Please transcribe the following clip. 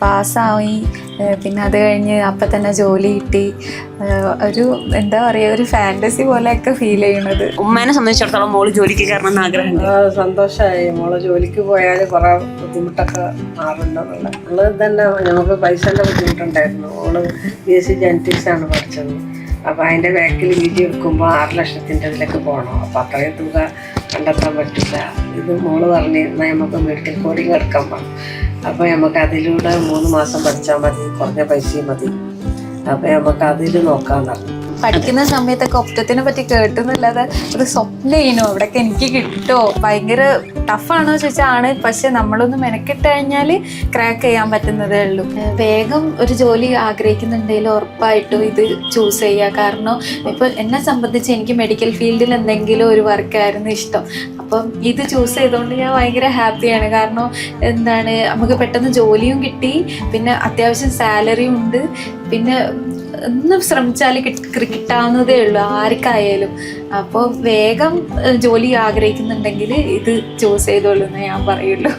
പാസ്സായി. പിന്നെ അത് കഴിഞ്ഞ് അപ്പം തന്നെ ജോലി കിട്ടി. ഒരു എന്താ പറയുക, ഒരു ഫാൻറ്റസി പോലെയൊക്കെ ഫീൽ ചെയ്യണത്. ഉമ്മേനെ സംബന്ധിച്ചിടത്തോളം മോള് ജോലിക്ക് കയറണം എന്ന് ആഗ്രഹമുണ്ട്. സന്തോഷമായി. മോള് ജോലിക്ക് പോയാൽ കുറെ ബുദ്ധിമുട്ടൊക്കെ മാറുന്നുള്ളത്. നമ്മള് തന്നെ നമുക്ക് പൈസന്റെ ബുദ്ധിമുട്ടുണ്ടായിരുന്നു. മോള് BSc ജെനറ്റിക്സ് ആണ് പഠിച്ചത്. അപ്പം അതിൻ്റെ ബാക്കിൽ വീഡിയോ എടുക്കുമ്പോൾ 6 ലക്ഷത്തിൻ്റെ ഇതിലേക്ക് പോകണം. അപ്പം അത്രയും തുക കണ്ടെത്താൻ പറ്റില്ല. ഇത് മോള് പറഞ്ഞ് നമുക്ക് മെഡിക്കൽ കോഡിങ് എടുക്കാൻ പോകണം. അപ്പോൾ നമുക്ക് അതിലൂടെ 3 മാസം പഠിച്ചാൽ മതി, കുറഞ്ഞ പൈസയും മതി. അപ്പം നമുക്ക് അതിൽ നോക്കാമെന്ന് പറഞ്ഞു. പഠിക്കുന്ന സമയത്തൊക്കെ ഒപ്റ്റത്തിനെ പറ്റി കേട്ടുന്നില്ലാതെ ഒരു സ്വപ്നമായിരുന്നു അവിടെയൊക്കെ എനിക്ക് കിട്ടുമോ. ഭയങ്കര ടഫാണോ ചോദിച്ചാൽ ആണ്. പക്ഷെ നമ്മളൊന്ന് മെനക്കെട്ട് കഴിഞ്ഞാൽ ക്രാക്ക് ചെയ്യാൻ പറ്റുന്നതേ ഉള്ളൂ. വേഗം ഒരു ജോലി ആഗ്രഹിക്കുന്നുണ്ടെങ്കിൽ ഉറപ്പായിട്ടും ഇത് ചൂസ് ചെയ്യുക. കാരണം ഇപ്പം എന്നെ സംബന്ധിച്ച് എനിക്ക് മെഡിക്കൽ ഫീൽഡിൽ എന്തെങ്കിലും ഒരു വർക്കായിരുന്നു ഇഷ്ടം. അപ്പം ഇത് ചൂസ് ചെയ്തുകൊണ്ട് ഞാൻ ഭയങ്കര ഹാപ്പിയാണ്. കാരണം എന്താണ്, നമുക്ക് പെട്ടെന്ന് ജോലിയും കിട്ടി, പിന്നെ അത്യാവശ്യം സാലറിയും ഉണ്ട്, പിന്നെ ഒന്ന് ശ്രമിച്ചാൽ കിട്ടാവുന്നതേ ഉള്ളൂ ആർക്കായാലും. അപ്പോൾ വേഗം ജോലി ആഗ്രഹിക്കുന്നുണ്ടെങ്കിൽ ഇത് ചൂസ് ചെയ്തോളൂ എന്ന് ഞാൻ പറയുള്ളൂ.